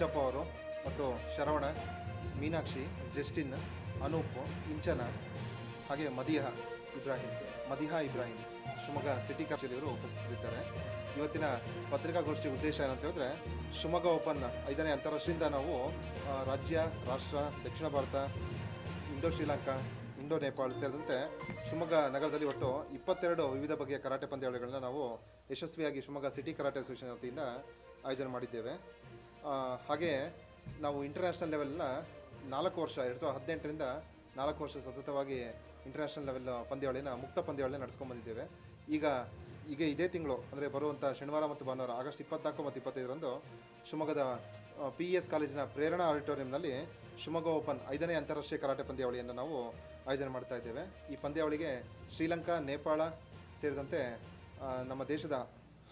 ಹುಚ್ಚಪ್ಪ ಅವರು ಮತ್ತು ಶರವಣ, ಮೀನಾಕ್ಷಿ, ಜಸ್ಟಿನ್, ಅನೂಪ್, ಇಂಚನ, ಹಾಗೆ ಮದಿಹಾ ಇಬ್ರಾಹಿಂ ಶಿವಮೊಗ್ಗ ಸಿಟಿ ಕಚೇರಿಯವರು ಉಪಸ್ಥಿತರಿದ್ದಾರೆ. ಇವತ್ತಿನ ಪತ್ರಿಕಾಗೋಷ್ಠಿ ಉದ್ದೇಶ ಏನಂತ ಹೇಳಿದ್ರೆ, ಶಿವಮೊಗ್ಗ ಓಪನ್ 5ನೇ ಅಂತಾರಾಷ್ಟ್ರೀಯದಿಂದ ನಾವು ರಾಜ್ಯ, ರಾಷ್ಟ್ರ, ದಕ್ಷಿಣ ಭಾರತ, ಇಂಡೋ ಶ್ರೀಲಂಕಾ, ಇಂಡೋ ನೇಪಾಳ ಸೇರಿದಂತೆ ಶಿವಮೊಗ್ಗ ನಗರದಲ್ಲಿ ಒಟ್ಟು 22 ವಿವಿಧ ಬಗೆಯ ಕರಾಟೆ ಪಂದ್ಯಾವಳಿಗಳನ್ನ ನಾವು ಯಶಸ್ವಿಯಾಗಿ ಶಿವಮೊಗ್ಗ ಸಿಟಿ ಕರಾಟೆ ಅಸೋಸಿಯೇಷನ್ ವತಿಯಿಂದ ಆಯೋಜನೆ ಮಾಡಿದ್ದೇವೆ. ಹಾಗೆ ನಾವು ಇಂಟರ್ನ್ಯಾಷನಲ್ ಲೆವೆಲ್ನ 4 ವರ್ಷ 2018ರಿಂದ 4 ವರ್ಷ ಸತತವಾಗಿ ಇಂಟರ್ನ್ಯಾಷನಲ್ ಲೆವೆಲ್ ಪಂದ್ಯಾವಳಿನ ಮುಕ್ತ ಪಂದ್ಯಾವಳಿನ ನಡೆಸ್ಕೊಂಡ್ಬಂದಿದ್ದೇವೆ. ಈಗ ಇದೇ ತಿಂಗಳು ಅಂದರೆ ಬರುವಂಥ ಶನಿವಾರ ಮತ್ತು ಭಾನುವಾರ ಆಗಸ್ಟ್ 24 ಮತ್ತು 25ರಂದು ಶಿವಮೊಗ್ಗದ PES ಕಾಲೇಜಿನ ಪ್ರೇರಣಾ ಆಡಿಟೋರಿಯಂನಲ್ಲಿ ಶಿವಮೊಗ್ಗ ಓಪನ್ 5ನೇ ಅಂತಾರಾಷ್ಟ್ರೀಯ ಕರಾಟೆ ಪಂದ್ಯಾವಳಿಯನ್ನು ನಾವು ಆಯೋಜನೆ ಮಾಡ್ತಾ ಇದ್ದೇವೆ. ಈ ಪಂದ್ಯಾವಳಿಗೆ ಶ್ರೀಲಂಕಾ, ನೇಪಾಳ ಸೇರಿದಂತೆ ನಮ್ಮ ದೇಶದ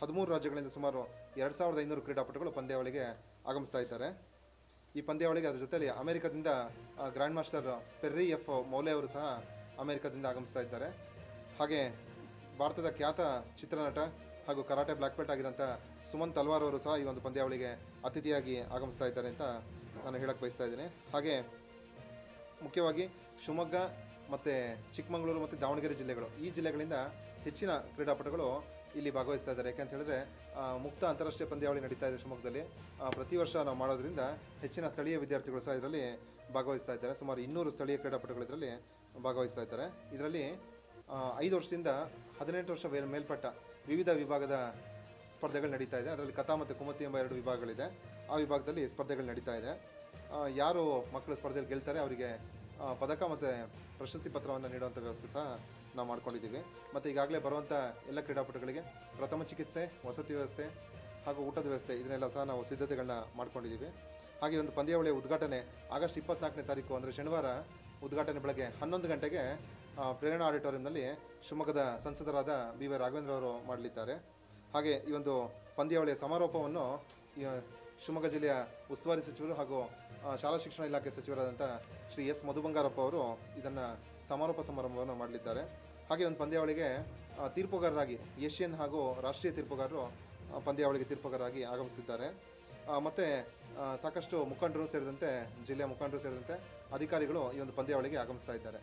13 ರಾಜ್ಯಗಳಿಂದ ಸುಮಾರು 2500 ಕ್ರೀಡಾಪಟುಗಳು ಪಂದ್ಯಾವಳಿಗೆ ಆಗಮಿಸ್ತಾ ಇದ್ದಾರೆ. ಈ ಪಂದ್ಯಾವಳಿಗೆ ಅದರ ಜೊತೆಯಲ್ಲಿ ಅಮೆರಿಕದಿಂದ ಗ್ರ್ಯಾಂಡ್ ಮಾಸ್ಟರ್ ಪೆರ್ರಿ ಎಫ್ ಮೌಲೆ ಅವರು ಸಹ ಅಮೆರಿಕದಿಂದ ಆಗಮಿಸ್ತಾ ಇದ್ದಾರೆ. ಹಾಗೆ ಭಾರತದ ಖ್ಯಾತ ಚಿತ್ರನಟ ಹಾಗೂ ಕರಾಟೆ ಬ್ಲ್ಯಾಕ್ ಬೆಲ್ಟ್ ಆಗಿರೋಂಥ ಸುಮನ್ ತಲ್ವಾರ್ ಅವರು ಸಹ ಈ ಒಂದು ಪಂದ್ಯಾವಳಿಗೆ ಅತಿಥಿಯಾಗಿ ಆಗಮಿಸ್ತಾ ಇದ್ದಾರೆ ಅಂತ ನಾನು ಹೇಳಕ್ಕೆ ಬಯಸ್ತಾ ಇದ್ದೀನಿ. ಹಾಗೆ ಮುಖ್ಯವಾಗಿ ಶಿವಮೊಗ್ಗ ಮತ್ತು ಚಿಕ್ಕಮಗಳೂರು ಮತ್ತು ದಾವಣಗೆರೆ ಈ ಜಿಲ್ಲೆಗಳಿಂದ ಹೆಚ್ಚಿನ ಕ್ರೀಡಾಪಟುಗಳು ಇಲ್ಲಿ ಭಾಗವಹಿಸ್ತಾ ಇದ್ದಾರೆ. ಯಾಕೆಂತ ಹೇಳಿದ್ರೆ ಮುಕ್ತ ಅಂತಾರಾಷ್ಟ್ರೀಯ ಪಂದ್ಯಾವಳಿ ನಡೀತಾ ಇದೆ ಶಿವಮೊಗ್ಗದಲ್ಲಿ. ಪ್ರತಿ ವರ್ಷ ನಾವು ಮಾಡೋದ್ರಿಂದ ಹೆಚ್ಚಿನ ಸ್ಥಳೀಯ ವಿದ್ಯಾರ್ಥಿಗಳು ಸಹ ಇದರಲ್ಲಿ ಭಾಗವಹಿಸ್ತಾ ಇದ್ದಾರೆ. ಸುಮಾರು 200 ಸ್ಥಳೀಯ ಕ್ರೀಡಾಪಟುಗಳು ಇದರಲ್ಲಿ ಭಾಗವಹಿಸ್ತಾ ಇದ್ದಾರೆ. ಇದರಲ್ಲಿ 5 ವರ್ಷದಿಂದ 18 ವರ್ಷ ಮೇಲ್ಪಟ್ಟ ವಿವಿಧ ವಿಭಾಗದ ಸ್ಪರ್ಧೆಗಳು ನಡೀತಾ ಇದೆ. ಅದರಲ್ಲಿ ಕಥಾ ಮತ್ತು ಕುಮತಿ ಎಂಬ 2 ವಿಭಾಗಗಳಿದೆ. ಆ ವಿಭಾಗದಲ್ಲಿ ಸ್ಪರ್ಧೆಗಳು ನಡೀತಾ ಇದೆ. ಯಾರು ಮಕ್ಕಳು ಸ್ಪರ್ಧೆಯಲ್ಲಿ ಗೆಲ್ತಾರೆ ಅವರಿಗೆ ಪದಕ ಮತ್ತು ಪ್ರಶಸ್ತಿ ಪತ್ರವನ್ನು ನೀಡುವಂಥ ವ್ಯವಸ್ಥೆ ಸಹ ನಾವು ಮಾಡ್ಕೊಂಡಿದ್ದೀವಿ. ಮತ್ತು ಈಗಾಗಲೇ ಬರುವಂಥ ಎಲ್ಲ ಕ್ರೀಡಾಪಟುಗಳಿಗೆ ಪ್ರಥಮ ಚಿಕಿತ್ಸೆ, ವಸತಿ ವ್ಯವಸ್ಥೆ ಹಾಗೂ ಊಟದ ವ್ಯವಸ್ಥೆ ಇದನ್ನೆಲ್ಲ ಸಹ ನಾವು ಸಿದ್ಧತೆಗಳನ್ನ ಮಾಡ್ಕೊಂಡಿದ್ದೀವಿ. ಹಾಗೆ ಒಂದು ಪಂದ್ಯಾವಳಿಯ ಉದ್ಘಾಟನೆ ಆಗಸ್ಟ್ 24ನೇ ತಾರೀಕು ಅಂದರೆ ಶನಿವಾರ ಉದ್ಘಾಟನೆ ಬೆಳಗ್ಗೆ 11 ಗಂಟೆಗೆ ಪ್ರೇರಣಾ ಆಡಿಟೋರಿಯಂನಲ್ಲಿ ಶಿವಮೊಗ್ಗದ ಸಂಸದರಾದ BY ರಾಘವೇಂದ್ರ ಅವರು ಮಾಡಲಿದ್ದಾರೆ. ಹಾಗೆ ಈ ಒಂದು ಪಂದ್ಯಾವಳಿಯ ಸಮಾರೋಪವನ್ನು ಶಿವಮೊಗ್ಗ ಜಿಲ್ಲೆಯ ಉಸ್ತುವಾರಿ ಸಚಿವರು ಹಾಗೂ ಶಾಲಾ ಶಿಕ್ಷಣ ಇಲಾಖೆ ಸಚಿವರಾದಂಥ ಶ್ರೀ S ಮಧುಬಂಗಾರಪ್ಪ ಅವರು ಇದನ್ನು ಸಮಾರೋಪ ಸಮಾರಂಭವನ್ನು ಮಾಡಲಿದ್ದಾರೆ. ಹಾಗೆ ಒಂದು ಪಂದ್ಯಾವಳಿಗೆ ತೀರ್ಪುಗಾರರಾಗಿ ಏಷ್ಯನ್ ಹಾಗೂ ರಾಷ್ಟ್ರೀಯ ತೀರ್ಪುಗಾರರು ಪಂದ್ಯಾವಳಿಗೆ ತೀರ್ಪುಗಾರರಾಗಿ ಆಗಮಿಸಿದ್ದಾರೆ. ಮತ್ತು ಸಾಕಷ್ಟು ಮುಖಂಡರು ಸೇರಿದಂತೆ ಜಿಲ್ಲೆಯ ಮುಖಂಡರು ಸೇರಿದಂತೆ ಅಧಿಕಾರಿಗಳು ಈ ಒಂದು ಪಂದ್ಯಾವಳಿಗೆ ಆಗಮಿಸ್ತಾ ಇದ್ದಾರೆ.